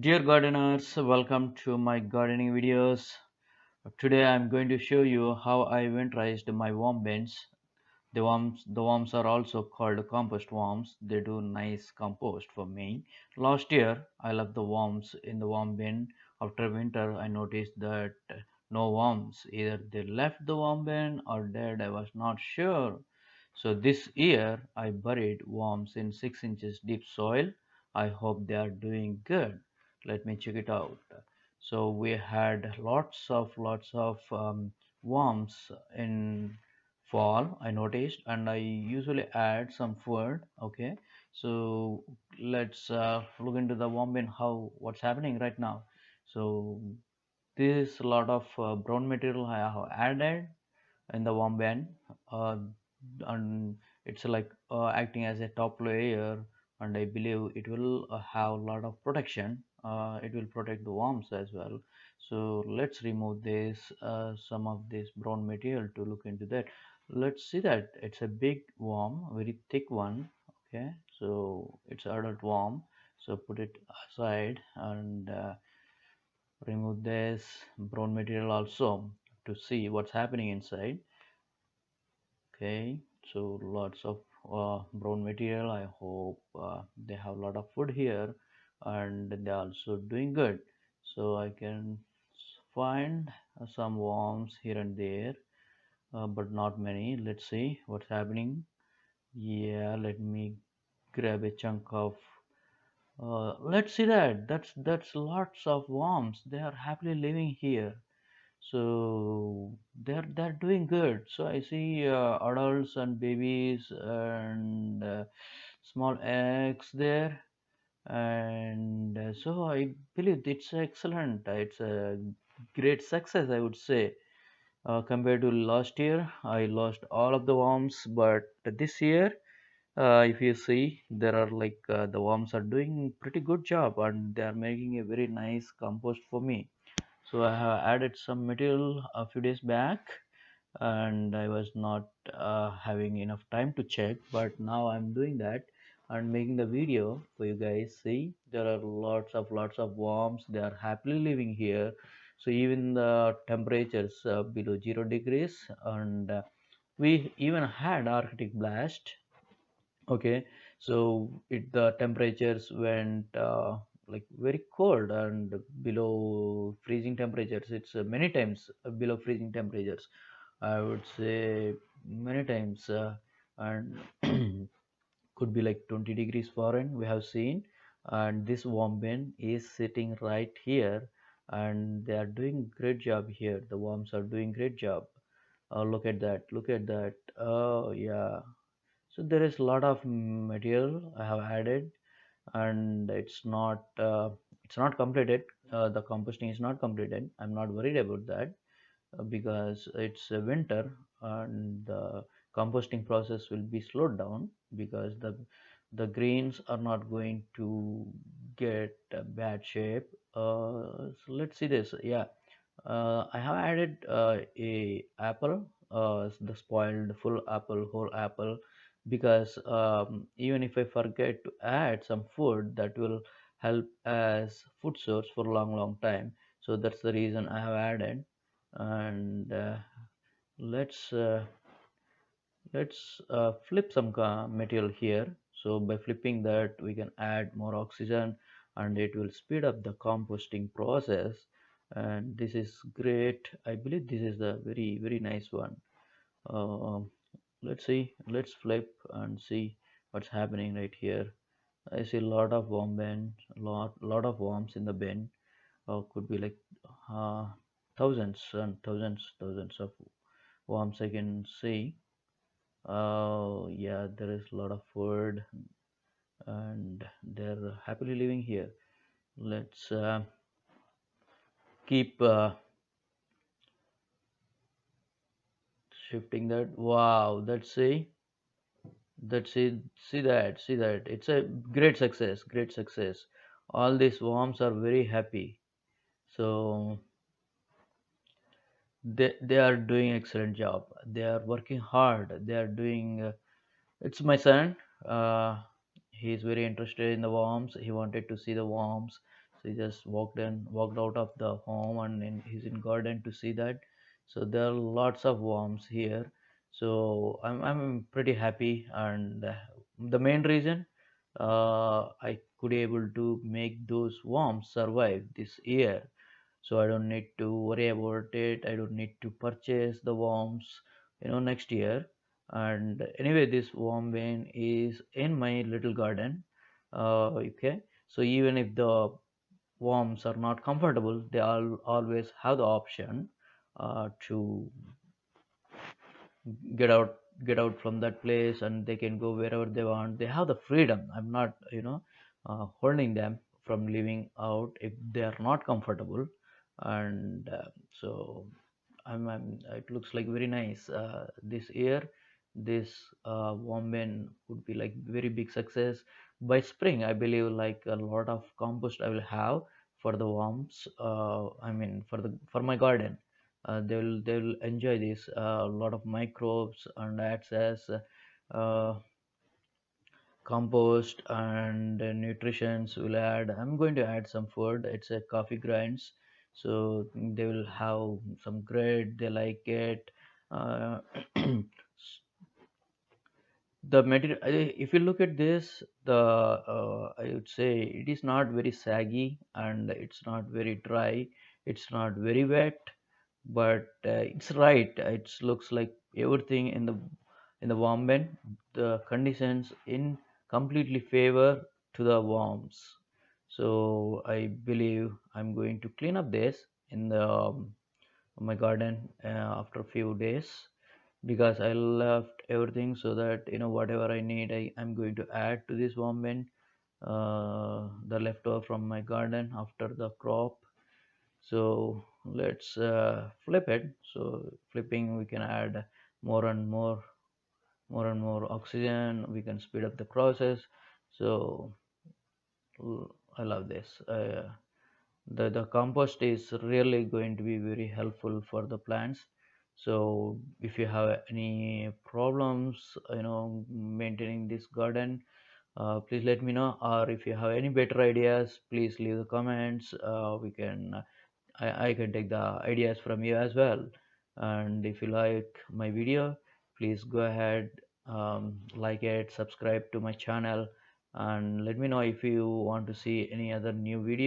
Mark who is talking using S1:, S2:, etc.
S1: Dear gardeners, welcome to my gardening videos. Today I'm going to show you how I winterized my worm bins. The worms are also called compost worms. They do nice compost for me. Last year I left the worms in the worm bin. After winter I noticed that no worms. Either they left the worm bin or dead. I was not sure. So this year I buried worms in 6 inches deep soil. I hope they are doing good. Let me check it out. So we had lots of worms in fall, I noticed, and I usually add some food. Okay, so let's look into the worm bin, how what's happening right now. So this lot of brown material I have added in the warm band, and it's like acting as a top layer, and I believe it will have a lot of protection. It will protect the worms as well. So let's remove this some of this brown material to look into that. Let's see that it's a big worm, very thick one. Okay, so it's adult worm. So put it aside and remove this brown material also to see what's happening inside. Okay, so lots of brown material. I hope they have a lot of food here and they're also doing good. So I can find some worms here and there, but not many. Let's see what's happening. Yeah, let me grab a chunk of. Let's see that. That's lots of worms. They are happily living here, so they're doing good. So I see adults and babies and small eggs there, and so I believe it's excellent. It's a great success, I would say. Compared to last year I lost all of the worms, but this year, if you see, there are like the worms are doing pretty good job and they are making a very nice compost for me. So I have added some material a few days back, and I was not having enough time to check, but now I'm doing that and making the video for you guys. See, there are lots of worms. They are happily living here. So even the temperatures below 0 degrees, and we even had Arctic blast. Okay, so the temperatures went like very cold and below freezing temperatures. It's many times below freezing temperatures, I would say, many times, and could be like 20 degrees Fahrenheit we have seen. And this warm bin is sitting right here, and they are doing great job here. The worms are doing great job. Look at that, look at that. Oh yeah, so there is a lot of material I have added, and it's not completed. The composting is not completed. I'm not worried about that because it's a winter and the composting process will be slowed down because the greens are not going to get a bad shape. So let's see this. Yeah, I have added a apple, the spoiled full apple, whole apple, because even if I forget to add some food, that will help as food source for a long, long time. So that's the reason I have added. And let's uh, let's flip some material here. So by flipping that, we can add more oxygen, and it will speed up the composting process. And this is great. I believe this is a very nice one. Um, let's see. Let's flip and see what's happening right here. I see a lot of worm bin, lot of worms in the bin. Could be like uh, thousands and thousands of worms I can see. Oh, yeah, there is a lot of food and they're happily living here. Let's keep shifting that. Wow, that's it. See that. It's a great success, great success. All these worms are very happy. So they are doing excellent job. They are working hard. They are doing. It's my son. He's very interested in the worms. He wanted to see the worms, He just walked out of the home, and he's in garden to see that. So there are lots of worms here. So I'm pretty happy, and the main reason I could able to make those worms survive this year, so I don't need to worry about it. I don't need to purchase the worms, next year. And anyway, this worm bin is in my little garden. Okay, so even if the worms are not comfortable, they all always have the option to get out get out from that place, and they can go wherever they want. They have the freedom. I'm not holding them from leaving out if they are not comfortable. And so it looks like very nice this year. This woman would be like very big success. By spring, I believe, like a lot of compost I will have for the worms. I mean, for my garden. They'll enjoy this. A lot of microbes and access uh, compost and nutritions will add. I'm going to add some food. It's a coffee grinds, so they will have some grit. They like it. Uh, the material, if you look at this, the I would say it is not very saggy, and it's not very dry. It's not very wet, but it's right. It looks like everything in the warm bed, the conditions in completely favor to the worms. So I believe I'm going to clean up this in the my garden after a few days, because I left everything so that whatever I need, I'm going to add to this warm bin, the leftover from my garden after the crop. So let's flip it. So flipping, we can add more and more oxygen. We can speed up the process. So I love this. The compost is really going to be very helpful for the plants. So if you have any problems maintaining this garden, please let me know. Or if you have any better ideas, please leave the comments. We can I can take the ideas from you as well. And if you like my video, please go ahead, like it, subscribe to my channel, and let me know if you want to see any other new video.